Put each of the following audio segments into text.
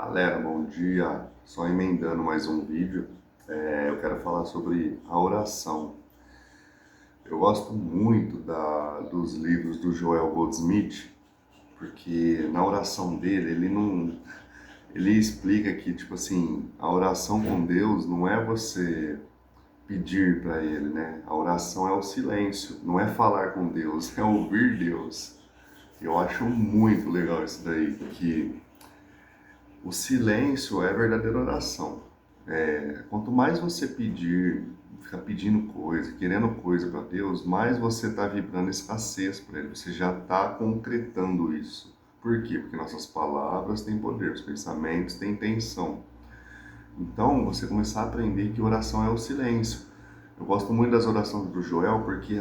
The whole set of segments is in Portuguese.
Galera, bom dia. Só emendando mais um vídeo, eu quero falar sobre a oração. Eu gosto muito dos livros do Joel Goldsmith, porque na oração dele, ele explica que, tipo assim, a oração com Deus não é você pedir para ele, né? A oração é o silêncio, não é falar com Deus, é ouvir Deus. Eu acho muito legal isso daí, que o silêncio é a verdadeira oração. Quanto mais você pedir, ficar pedindo coisa, querendo coisa para Deus, mais você está vibrando escassez para Ele. Você já está concretando isso. Por quê? Porque nossas palavras têm poder, os pensamentos têm intenção. Então, você começar a aprender que oração é o silêncio. Eu gosto muito das orações do Joel porque,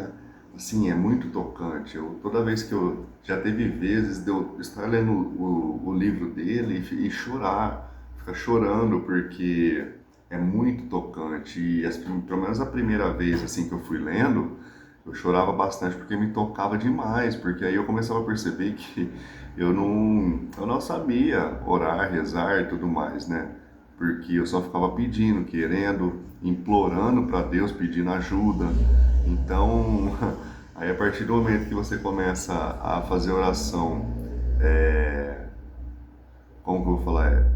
assim, é muito tocante. Toda vez que já teve vezes de eu estar lendo o livro dele e chorar, ficar chorando porque é muito tocante. E pelo menos a primeira vez, assim, que eu fui lendo, eu chorava bastante porque me tocava demais, porque aí eu começava a perceber que eu não sabia orar, rezar e tudo mais, né? Porque eu só ficava pedindo, querendo, implorando para Deus, pedindo ajuda. Então, aí a partir do momento que você começa a fazer oração, como que eu vou falar?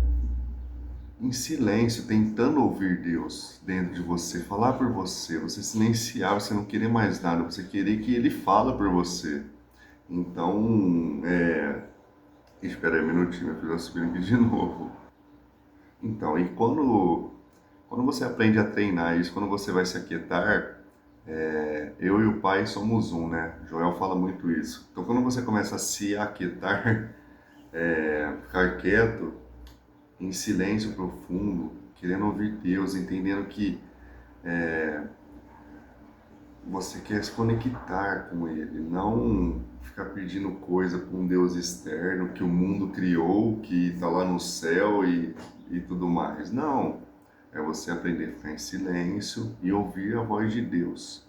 Em silêncio, tentando ouvir Deus dentro de você, falar por você, você silenciar, você não querer mais nada, você querer que Ele fala por você. Então, espera aí um minutinho, meu filho vai subir aqui de novo. Então, e quando você aprende a treinar isso, quando você vai se aquietar, eu e o Pai somos um, né? Joel fala muito isso. Então, quando você começa a se aquietar, ficar quieto, em silêncio profundo, querendo ouvir Deus, entendendo que você quer se conectar com Ele, não ficar pedindo coisa para um Deus externo que o mundo criou, que está lá no céu e tudo mais. Não, é você aprender a ficar em silêncio e ouvir a voz de Deus.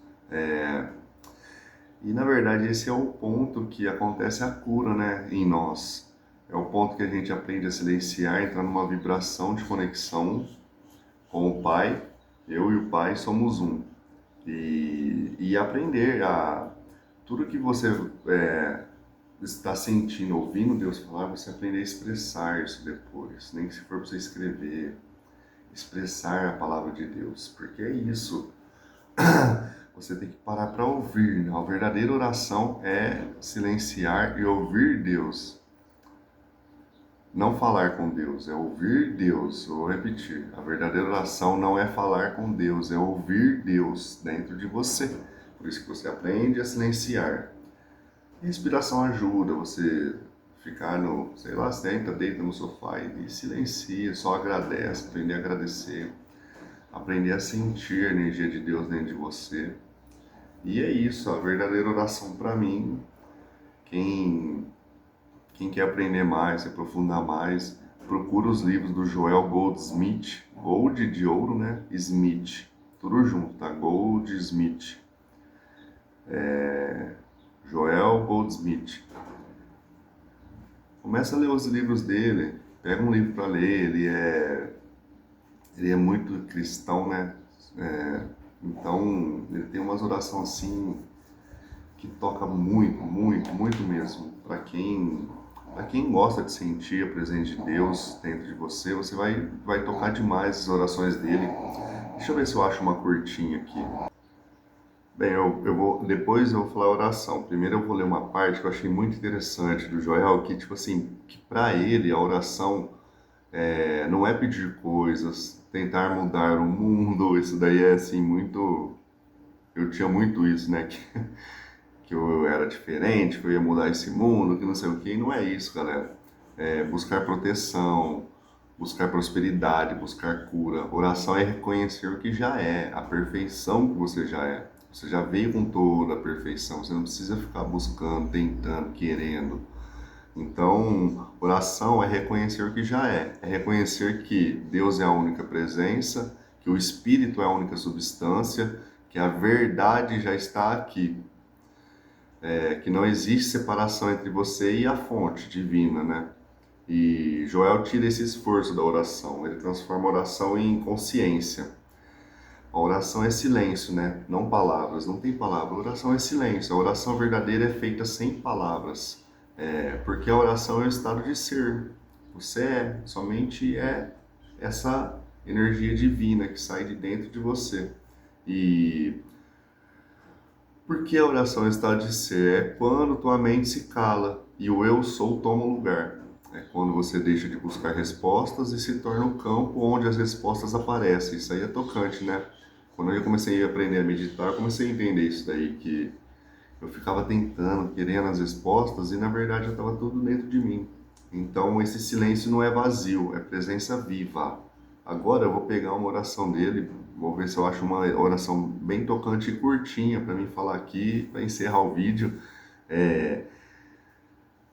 E na verdade esse é o ponto que acontece a cura, né, em nós. É o ponto que a gente aprende a silenciar, entrar numa vibração de conexão com o Pai. Eu e o Pai somos um. E aprender a tudo que você está sentindo, ouvindo Deus falar, você aprender a expressar isso depois, nem que se for para você escrever, expressar a palavra de Deus, porque é isso. Você tem que parar para ouvir, né? A verdadeira oração é silenciar e ouvir Deus. Não falar com Deus, é ouvir Deus. Vou repetir, a verdadeira oração não é falar com Deus, é ouvir Deus dentro de você. Por isso que você aprende a silenciar. Respiração ajuda você ficar sei lá, senta, deita no sofá e silencia, só agradece, aprender a agradecer, aprender a sentir a energia de Deus dentro de você. E é isso, a verdadeira oração para mim, quem, quem quer aprender mais, se aprofundar mais, procura os livros do Joel Goldsmith, Gold de ouro, né? Smith, tudo junto, tá? Goldsmith. Joel Goldsmith. Começa a ler os livros dele, pega um livro para ler, ele é muito cristão, né? Então, ele tem umas orações assim que toca muito, muito, muito mesmo. Para quem gosta de sentir a presença de Deus dentro de você, você vai tocar demais as orações dele. Deixa eu ver se eu acho uma curtinha aqui. Bem, depois eu vou falar a oração. Primeiro eu vou ler uma parte que eu achei muito interessante do Joel, que tipo assim, que para ele a oração não é pedir coisas, tentar mudar o mundo. Isso daí é assim muito, eu tinha muito isso, né? Que eu era diferente, que eu ia mudar esse mundo, que não sei o que. E não é isso, galera. É buscar proteção, buscar prosperidade, buscar cura. Oração é reconhecer o que já é, a perfeição que você já é. Você já veio com toda a perfeição, você não precisa ficar buscando, tentando, querendo. Então, oração é reconhecer o que já é reconhecer que Deus é a única presença, que o Espírito é a única substância, que a verdade já está aqui, que não existe separação entre você e a fonte divina, né? E Joel tira esse esforço da oração, ele transforma a oração em consciência. A oração é silêncio, né? Não palavras, não tem palavra. A oração é silêncio. A oração verdadeira é feita sem palavras. Porque a oração é o estado de ser. Você é, somente é essa energia divina que sai de dentro de você. E por que a oração é o estado de ser? É quando tua mente se cala e o eu sou toma lugar. É quando você deixa de buscar respostas e se torna um campo onde as respostas aparecem. Isso aí é tocante, né? Quando eu comecei a aprender a meditar, eu comecei a entender isso daí, que eu ficava tentando, querendo as respostas e na verdade já estava tudo dentro de mim. Então esse silêncio não é vazio, é presença viva. Agora eu vou pegar uma oração dele, vou ver se eu acho uma oração bem tocante e curtinha para mim falar aqui, para encerrar o vídeo. É,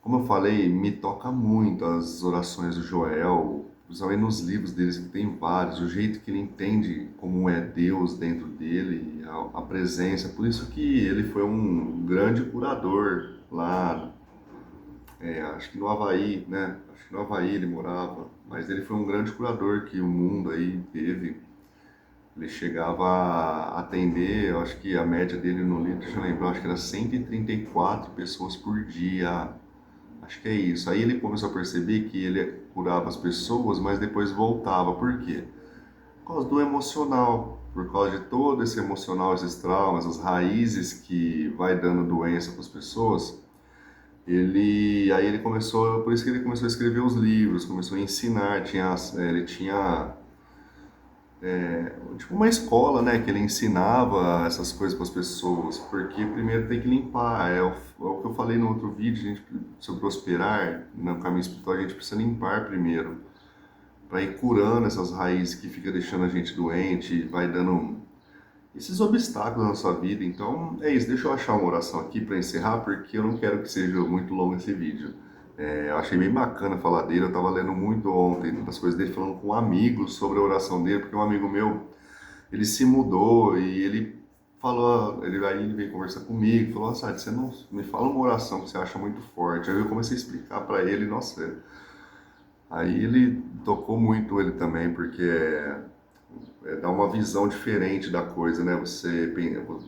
Como eu falei, me toca muito as orações do Joel, principalmente nos livros deles, que tem vários, o jeito que ele entende como é Deus dentro dele, a presença. Por isso que ele foi um grande curador lá, acho que no Havaí, né? Acho que no Havaí ele morava, mas ele foi um grande curador que o mundo aí teve. Ele chegava a atender, eu acho que a média dele no livro, deixa eu lembrar, acho que era 134 pessoas por dia. Acho que é isso. Aí ele começou a perceber que ele curava as pessoas, mas depois voltava. Por quê? Por causa do emocional, por causa de todo esse emocional, esses traumas, as raízes que vai dando doença para as pessoas. Aí ele começou, por isso que ele começou a escrever os livros, começou a ensinar, ele tinha tipo uma escola, né, que ele ensinava essas coisas para as pessoas, porque primeiro tem que limpar, é o que eu falei no outro vídeo, sobre prosperar no caminho espiritual, a gente precisa limpar primeiro, para ir curando essas raízes que fica deixando a gente doente, vai dando esses obstáculos na sua vida. Então é isso, deixa eu achar uma oração aqui para encerrar, porque eu não quero que seja muito longo esse vídeo. Eu achei bem bacana falar dele, eu estava lendo muito ontem das coisas dele, falando com um amigo sobre a oração dele, porque um amigo meu, ele se mudou e ele falou, ele veio conversar comigo, falou, nossa, você não me fala uma oração que você acha muito forte. Aí eu comecei a explicar para ele, nossa, aí ele tocou muito ele também, porque dá uma visão diferente da coisa, né?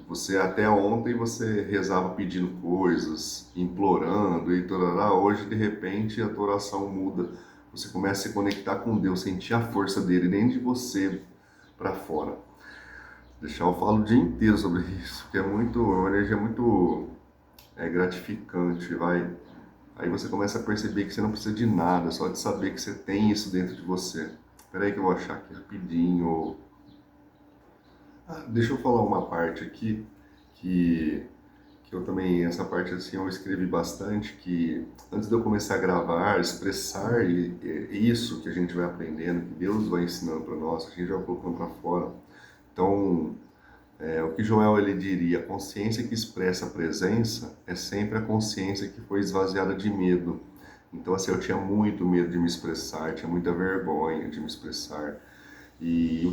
Você até ontem você rezava pedindo coisas, implorando e tudo lá. Hoje, de repente, a tua oração muda. Você começa a se conectar com Deus, sentir a força dele dentro de você para fora. Deixar eu falo o dia inteiro sobre isso, que é uma energia muito gratificante, vai. Aí você começa a perceber que você não precisa de nada, só de saber que você tem isso dentro de você. Espera aí que eu vou achar aqui rapidinho. Deixa eu falar uma parte aqui que, que eu também, essa parte assim eu escrevi bastante, que antes de eu começar a gravar, expressar isso que a gente vai aprendendo, que Deus vai ensinando para nós, que a gente vai colocando para fora. Então, o que Joel ele diria, a consciência que expressa a presença é sempre a consciência que foi esvaziada de medo. Então, assim, eu tinha muito medo de me expressar, tinha muita vergonha de me expressar. E o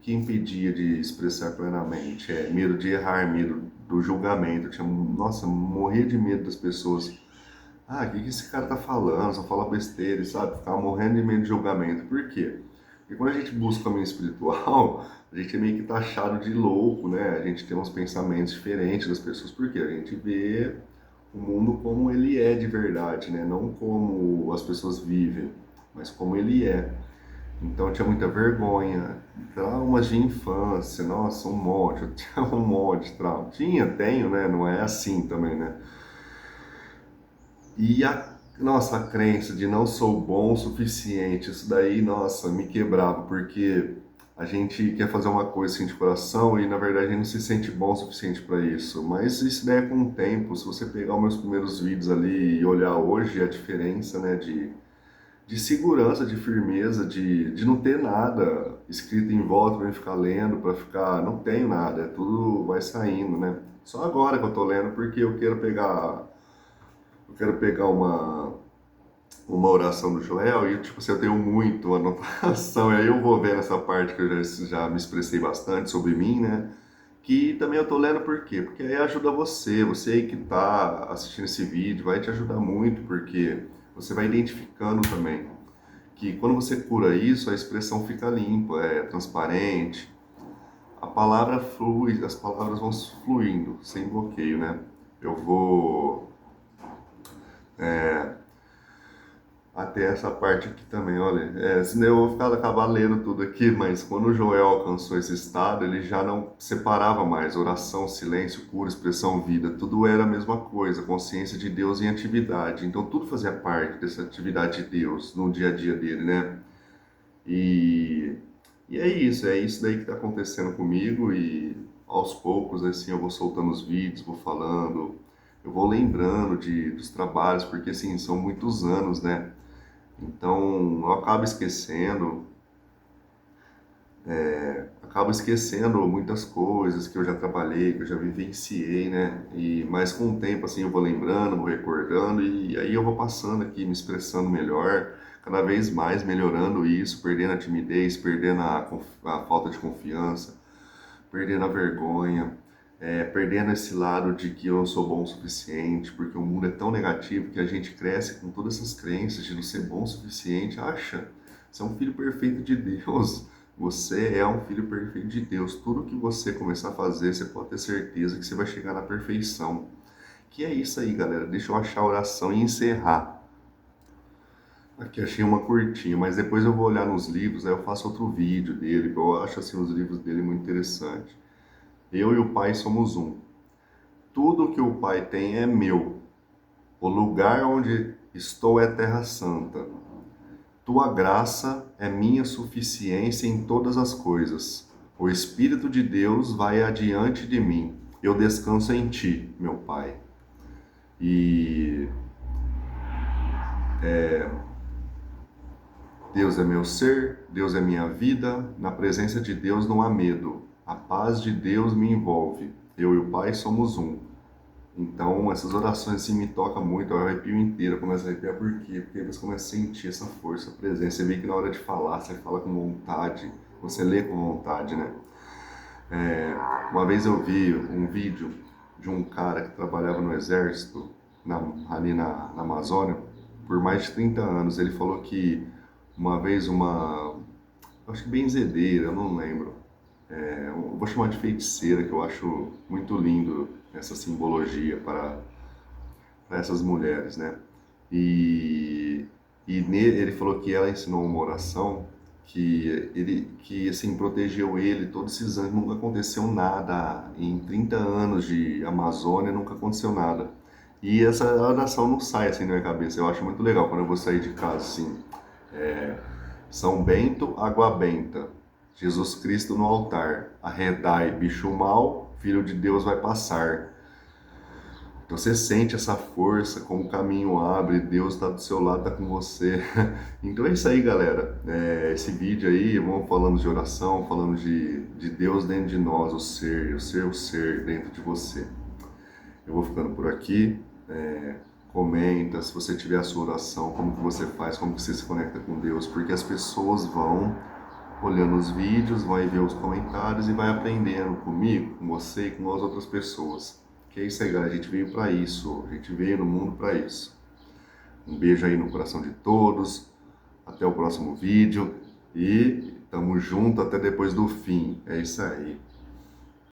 que impedia de expressar plenamente é medo de errar, medo do julgamento. Eu tinha, nossa, morria de medo das pessoas. O que esse cara tá falando? Só fala besteira, sabe? Ficava morrendo de medo de julgamento. Por quê? Porque quando a gente busca o caminho espiritual, a gente é meio que taxado de louco, né? A gente tem uns pensamentos diferentes das pessoas, porque a gente vê o mundo como ele é de verdade, né? Não como as pessoas vivem, mas como ele é. Então eu tinha muita vergonha, traumas de infância, nossa, um monte, eu tinha um monte de trauma. Tenho, né? Não é assim também, né? E nossa, a crença de não sou bom o suficiente, isso daí, nossa, me quebrava, porque a gente quer fazer uma coisa assim de coração e na verdade a gente não se sente bom o suficiente para isso. Mas isso daí é com o tempo, se você pegar os meus primeiros vídeos ali e olhar hoje, a diferença, né, de segurança, de firmeza, de não ter nada escrito em volta para ficar lendo, para ficar. Não tenho nada, tudo vai saindo, né? Só agora que eu tô lendo porque eu quero pegar uma oração do Joel e, tipo assim, eu tenho muito anotação, e aí eu vou ver nessa parte que eu já me expressei bastante sobre mim, né? Que também eu tô lendo por quê? Porque aí ajuda você aí que tá assistindo esse vídeo, vai te ajudar muito, porque você vai identificando também que quando você cura isso, a expressão fica limpa, é transparente, a palavra flui, as palavras vão fluindo, sem bloqueio, né? Eu vou até essa parte aqui também, olha, senão eu vou acabar lendo tudo aqui, mas quando o Joel alcançou esse estado, ele já não separava mais oração, silêncio, cura, expressão, vida, tudo era a mesma coisa, consciência de Deus em atividade, então tudo fazia parte dessa atividade de Deus no dia a dia dele, né? E, e é isso daí que está acontecendo comigo e aos poucos, assim, eu vou soltando os vídeos, vou falando, eu vou lembrando dos trabalhos, porque assim, são muitos anos, né? Então, eu acabo esquecendo muitas coisas que eu já trabalhei, que eu já vivenciei, né? Mas com o tempo, assim, eu vou lembrando, vou recordando e aí eu vou passando aqui, me expressando melhor, cada vez mais melhorando isso, perdendo a timidez, perdendo a falta de confiança, perdendo a vergonha, perdendo esse lado de que eu não sou bom o suficiente, porque o mundo é tão negativo que a gente cresce com todas essas crenças de não ser bom o suficiente, acha, você é um filho perfeito de Deus, você é um filho perfeito de Deus, tudo que você começar a fazer, você pode ter certeza que você vai chegar na perfeição, que é isso aí, galera, deixa eu achar a oração e encerrar. Aqui achei uma curtinha, mas depois eu vou olhar nos livros, aí eu faço outro vídeo dele, que eu acho assim os livros dele muito interessantes. Eu e o Pai somos um. Tudo que o Pai tem é meu. O lugar onde estou é terra santa. Tua graça é minha suficiência em todas as coisas. O Espírito de Deus vai adiante de mim. Eu descanso em ti, meu Pai. E Deus é meu ser, Deus é minha vida. Na presença de Deus não há medo. A paz de Deus me envolve. Eu e o Pai somos um. Então, essas orações assim me tocam muito, eu arrepio inteiro, eu começo a arrepiar por quê? Porque você começa a sentir essa força, a presença, você vê que na hora de falar, você fala com vontade, você lê com vontade, né? Uma vez eu vi um vídeo de um cara que trabalhava no exército, ali na Amazônia, por mais de 30 anos, ele falou que uma vez acho que benzedeira, eu não lembro, eu vou chamar de feiticeira, que eu acho muito lindo essa simbologia para essas mulheres, né? E, ele falou que ela ensinou uma oração que assim protegeu ele todos esses anos, nunca aconteceu nada em 30 anos de Amazônia, nunca aconteceu nada. E essa oração não sai assim da minha cabeça. Eu acho muito legal quando eu vou sair de casa assim. São Bento, água benta. Jesus Cristo no altar. Arredai, bicho mau, filho de Deus vai passar. Então você sente essa força, como o caminho abre, Deus está do seu lado, está com você. Então é isso aí, galera. Esse vídeo aí, vamos falando de oração, falando de Deus dentro de nós, o ser dentro de você. Eu vou ficando por aqui. Comenta se você tiver a sua oração, como que você faz, como que você se conecta com Deus, porque as pessoas vão olhando os vídeos, vai ver os comentários e vai aprendendo comigo, com você e com as outras pessoas. Que é isso aí, galera. A gente veio para isso. A gente veio no mundo para isso. Um beijo aí no coração de todos. Até o próximo vídeo. E tamo junto até depois do fim. É isso aí.